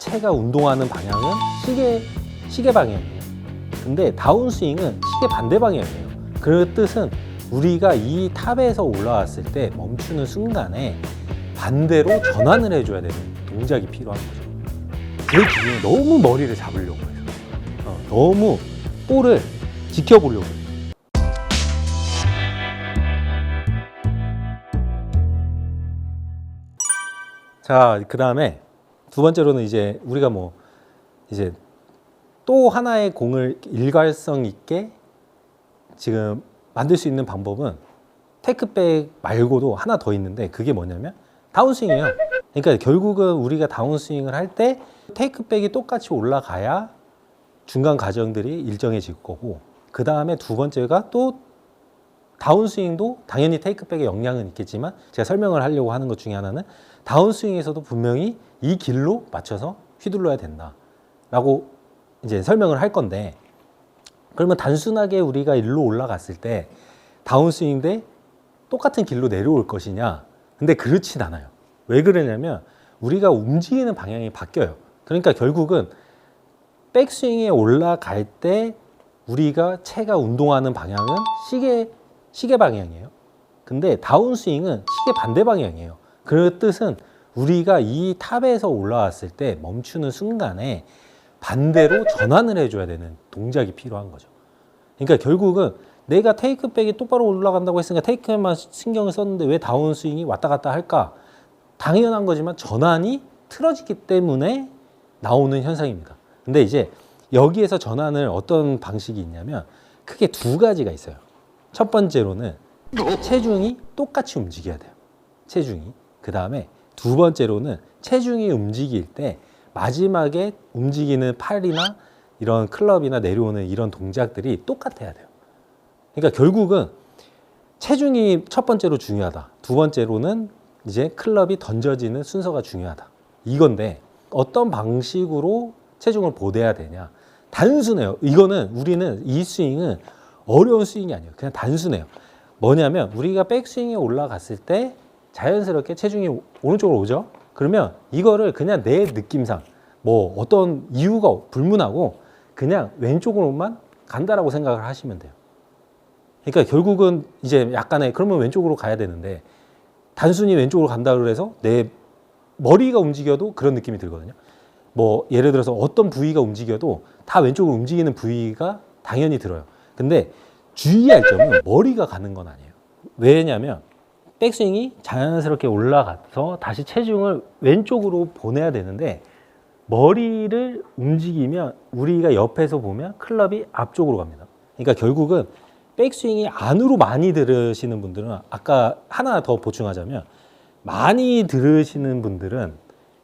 채가 운동하는 방향은 시계 방향이에요. 근데 다운스윙은 시계 반대 방향이에요. 그 뜻은 우리가 이 탑에서 올라왔을 때 멈추는 순간에 반대로 전환을 해줘야 되는 동작이 필요한 거죠. 제 기준에 너무 머리를 잡으려고 해요. 너무 볼을 지켜보려고 해요. 자, 그 다음에 두 번째로는 이제 우리가 이제 또 하나의 공을 일관성 있게 지금 만들 수 있는 방법은 테이크백 말고도 하나 더 있는데, 그게 뭐냐면 다운스윙이에요. 그러니까 결국은 우리가 다운스윙을 할 때 테이크백이 똑같이 올라가야 중간 과정들이 일정해질 거고, 그 다음에 두 번째가 또 다운스윙도 당연히 테이크백에 영향은 있겠지만, 제가 설명을 하려고 하는 것 중에 하나는 다운스윙에서도 분명히 이 길로 맞춰서 휘둘러야 된다라고 이제 설명을 할 건데, 그러면 단순하게 우리가 일로 올라갔을 때 다운스윙 대 똑같은 길로 내려올 것이냐? 근데 그렇진 않아요. 왜 그러냐면 우리가 움직이는 방향이 바뀌어요. 그러니까 결국은 백스윙에 올라갈 때 우리가 채가 운동하는 방향은 시계 방향이에요. 근데 다운스윙은 시계 반대 방향이에요. 그 뜻은 우리가 이 탑에서 올라왔을 때 멈추는 순간에 반대로 전환을 해줘야 되는 동작이 필요한 거죠. 그러니까 결국은 내가 테이크백이 똑바로 올라간다고 했으니까 테이크만 신경을 썼는데 왜 다운스윙이 왔다 갔다 할까? 당연한 거지만 전환이 틀어지기 때문에 나오는 현상입니다. 근데 이제 여기에서 전환을 어떤 방식이 있냐면 크게 두 가지가 있어요. 첫 번째로는 체중이 똑같이 움직여야 돼요. 체중이. 그 다음에 두 번째로는 체중이 움직일 때 마지막에 움직이는 팔이나 이런 클럽이나 내려오는 이런 동작들이 똑같아야 돼요. 그러니까 결국은 체중이 첫 번째로 중요하다. 두 번째로는 이제 클럽이 던져지는 순서가 중요하다. 이건데 어떤 방식으로 체중을 보내야 되냐. 단순해요. 이거는 우리는 이 스윙은 어려운 스윙이 아니에요. 그냥 단순해요. 뭐냐면 우리가 백스윙에 올라갔을 때 자연스럽게 체중이 오른쪽으로 오죠. 그러면 이거를 그냥 내 느낌상 어떤 이유가 불문하고 그냥 왼쪽으로만 간다라고 생각을 하시면 돼요. 그러니까 결국은 이제 약간의 그러면 왼쪽으로 가야 되는데 단순히 왼쪽으로 간다고 해서 내 머리가 움직여도 그런 느낌이 들거든요. 예를 들어서 어떤 부위가 움직여도 다 왼쪽으로 움직이는 부위가 당연히 들어요. 근데 주의할 점은 머리가 가는 건 아니에요. 왜냐면 백스윙이 자연스럽게 올라가서 다시 체중을 왼쪽으로 보내야 되는데 머리를 움직이면 우리가 옆에서 보면 클럽이 앞쪽으로 갑니다. 그러니까 결국은 백스윙이 안으로 많이 들으시는 분들은, 아까 하나 더 보충하자면 많이 들으시는 분들은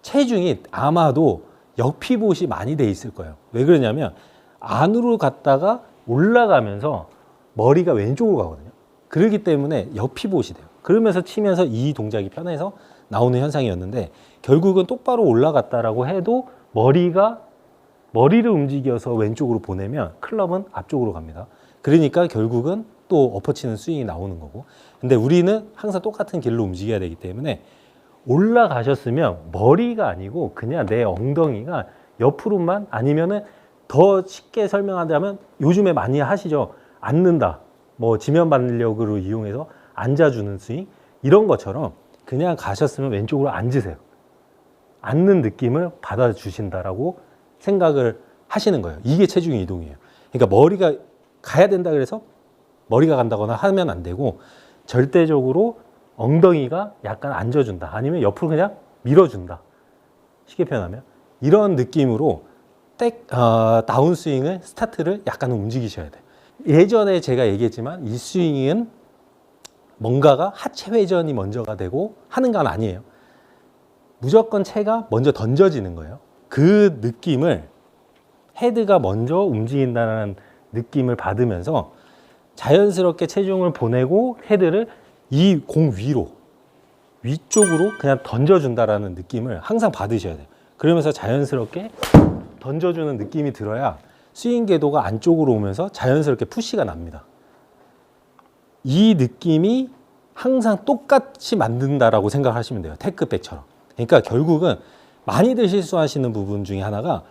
체중이 아마도 역피봇이 많이 돼 있을 거예요. 왜 그러냐면 안으로 갔다가 올라가면서 머리가 왼쪽으로 가거든요. 그렇기 때문에 역피봇이 돼요. 그러면서 치면서 이 동작이 편해서 나오는 현상이었는데, 결국은 똑바로 올라갔다라고 해도 머리를 움직여서 왼쪽으로 보내면 클럽은 앞쪽으로 갑니다. 그러니까 결국은 또 엎어치는 스윙이 나오는 거고. 근데 우리는 항상 똑같은 길로 움직여야 되기 때문에 올라가셨으면 머리가 아니고 그냥 내 엉덩이가 옆으로만, 아니면은 더 쉽게 설명하자면 요즘에 많이 하시죠. 앉는다. 지면 반력으로 이용해서 앉아주는 스윙. 이런 것처럼 그냥 가셨으면 왼쪽으로 앉으세요. 앉는 느낌을 받아주신다라고 생각을 하시는 거예요. 이게 체중 이동이에요. 그러니까 머리가 가야 된다 그래서 머리가 간다거나 하면 안 되고, 절대적으로 엉덩이가 약간 앉아준다. 아니면 옆으로 그냥 밀어준다. 쉽게 표현하면. 이런 느낌으로 다운스윙을, 스타트를 약간 움직이셔야 돼요. 예전에 제가 얘기했지만 이 스윙은 뭔가가 하체 회전이 먼저가 되고 하는 건 아니에요. 무조건 채가 먼저 던져지는 거예요. 그 느낌을, 헤드가 먼저 움직인다는 느낌을 받으면서 자연스럽게 체중을 보내고 헤드를 이 공 위쪽으로 그냥 던져준다라는 느낌을 항상 받으셔야 돼요. 그러면서 자연스럽게 던져주는 느낌이 들어야 스윙 궤도가 안쪽으로 오면서 자연스럽게 푸시가 납니다. 이 느낌이 항상 똑같이 만든다라고 생각하시면 돼요. 테크백처럼. 그러니까 결국은 많이들 실수하시는 부분 중에 하나가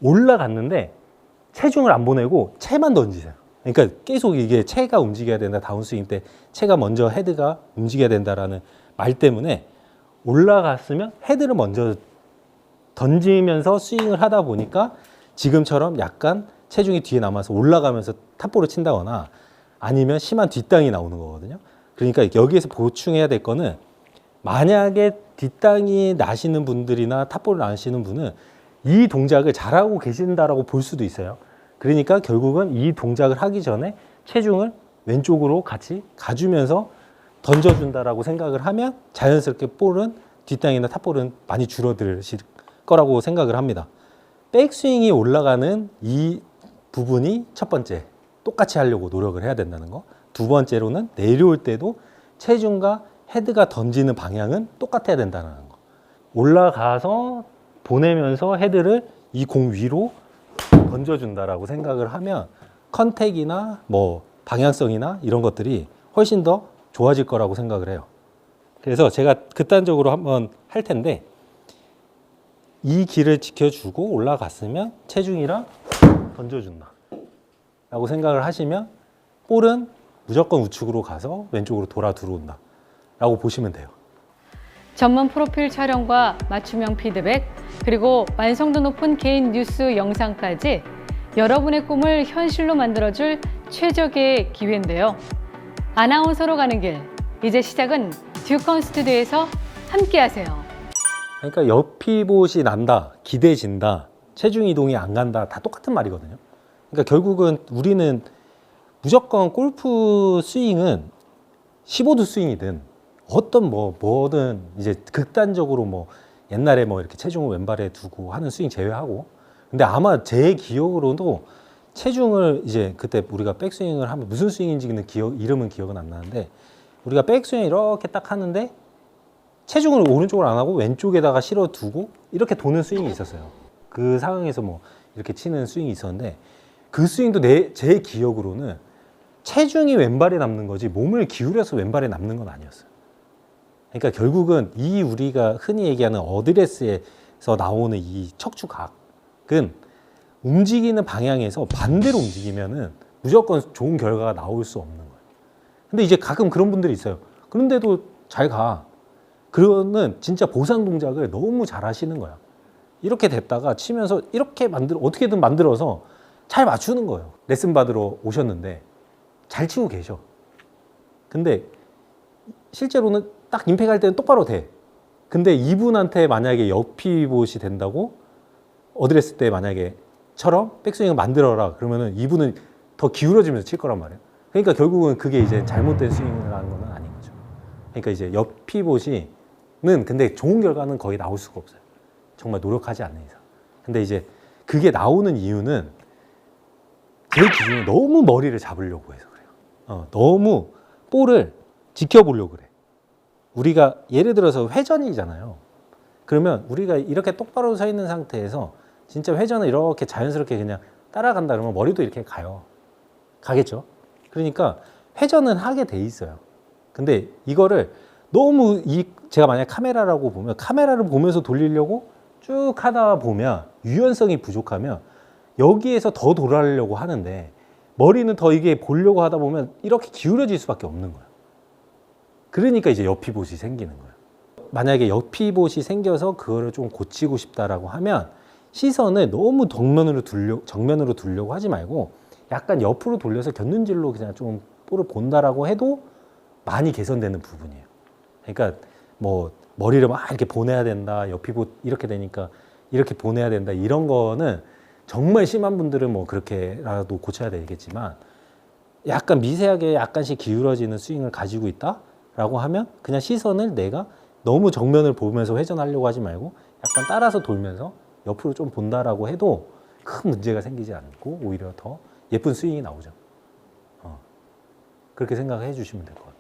올라갔는데 체중을 안 보내고 채만 던지세요. 그러니까 계속 이게 채가 움직여야 된다. 다운스윙 때 채가 먼저 헤드가 움직여야 된다라는 말 때문에 올라갔으면 헤드를 먼저 던지면서 스윙을 하다 보니까 지금처럼 약간 체중이 뒤에 남아서 올라가면서 탑볼을 친다거나 아니면 심한 뒷땅이 나오는 거거든요. 그러니까 여기에서 보충해야 될 거는 만약에 뒷땅이 나시는 분들이나 탑볼을 나시는 분은 이 동작을 잘하고 계신다라고 볼 수도 있어요. 그러니까 결국은 이 동작을 하기 전에 체중을 왼쪽으로 같이 가주면서 던져준다라고 생각을 하면 자연스럽게 볼은 뒷땅이나 탑볼은 많이 줄어들 거라고 생각을 합니다. 백스윙이 올라가는 이 부분이 첫 번째, 똑같이 하려고 노력을 해야 된다는 거. 두 번째로는 내려올 때도 체중과 헤드가 던지는 방향은 똑같아야 된다는 거. 올라가서 보내면서 헤드를 이 공 위로 던져준다라고 생각을 하면 컨택이나 뭐 방향성이나 이런 것들이 훨씬 더 좋아질 거라고 생각을 해요. 그래서 제가 극단적으로 한번 할 텐데 이 길을 지켜주고 올라갔으면 체중이랑 던져준다 라고 생각을 하시면 볼은 무조건 우측으로 가서 왼쪽으로 돌아 들어온다 라고 보시면 돼요. 전문 프로필 촬영과 맞춤형 피드백, 그리고 완성도 높은 개인 뉴스 영상까지 여러분의 꿈을 현실로 만들어줄 최적의 기회인데요. 아나운서로 가는 길, 이제 시작은 듀컨 스튜디오에서 함께하세요. 그러니까 옆피봇이 난다, 기대진다, 체중 이동이 안 간다, 다 똑같은 말이거든요. 그러니까 결국은 우리는 무조건 골프 스윙은 15도 스윙이든 어떤 뭐든 이제 극단적으로 뭐 옛날에 뭐 이렇게 체중을 왼발에 두고 하는 스윙 제외하고, 근데 아마 제 기억으로도 체중을 이제 그때 우리가 백스윙을 하면 무슨 스윙인지는 이름은 기억은 안 나는데 우리가 백스윙 이렇게 딱 하는데 체중을 오른쪽으로 안 하고 왼쪽에다가 실어 두고 이렇게 도는 스윙이 있었어요. 그 상황에서 뭐 이렇게 치는 스윙이 있었는데 그 스윙도 제 기억으로는 체중이 왼발에 남는 거지 몸을 기울여서 왼발에 남는 건 아니었어요. 그러니까 결국은 이 우리가 흔히 얘기하는 어드레스에서 나오는 이 척추각은 움직이는 방향에서 반대로 움직이면은 무조건 좋은 결과가 나올 수 없는 거예요. 근데 이제 가끔 그런 분들이 있어요. 그런데도 잘 가. 그거는 진짜 보상 동작을 너무 잘 하시는 거야. 이렇게 됐다가 치면서 이렇게 어떻게든 만들어서 잘 맞추는 거예요. 레슨 받으러 오셨는데 잘 치고 계셔. 근데 실제로는 딱 임팩할 때는 똑바로 돼. 근데 이분한테 만약에 옆피봇이 된다고 어드레스 때 만약에 처럼 백스윙을 만들어라 그러면은 이분은 더 기울어지면서 칠 거란 말이에요. 그러니까 결국은 그게 이제 잘못된 스윙을 하는 건 아닌 거죠. 그러니까 이제 옆피봇이는 근데 좋은 결과는 거의 나올 수가 없어요. 정말 노력하지 않는 이상. 근데 이제 그게 나오는 이유는 제 기준에 너무 머리를 잡으려고 해서 그래요. 너무 볼을 지켜보려고 그래. 우리가 예를 들어서 회전이잖아요. 그러면 우리가 이렇게 똑바로 서 있는 상태에서 진짜 회전을 이렇게 자연스럽게 그냥 따라간다 그러면 머리도 이렇게 가요. 가겠죠? 그러니까 회전은 하게 돼 있어요. 근데 이거를 너무 제가 만약 카메라라고 보면 카메라를 보면서 돌리려고 쭉 하다 보면 유연성이 부족하면 여기에서 더 돌아가려고 하는데 머리는 더 이게 보려고 하다 보면 이렇게 기울어질 수밖에 없는 거예요. 그러니까 이제 옆피봇이 생기는 거예요. 만약에 옆피봇이 생겨서 그거를 좀 고치고 싶다라고 하면 시선을 너무 정면으로 두려고 하지 말고 약간 옆으로 돌려서 곁눈질로 그냥 좀 볼을 본다라고 해도 많이 개선되는 부분이에요. 그러니까 뭐 머리를 막 이렇게 보내야 된다, 옆피봇 이렇게 되니까 이렇게 보내야 된다 이런 거는 정말 심한 분들은 뭐 그렇게라도 고쳐야 되겠지만 약간 미세하게 약간씩 기울어지는 스윙을 가지고 있다라고 하면 그냥 시선을 내가 너무 정면을 보면서 회전하려고 하지 말고 약간 따라서 돌면서 옆으로 좀 본다라고 해도 큰 문제가 생기지 않고 오히려 더 예쁜 스윙이 나오죠. 그렇게 생각해 주시면 될 것 같아요.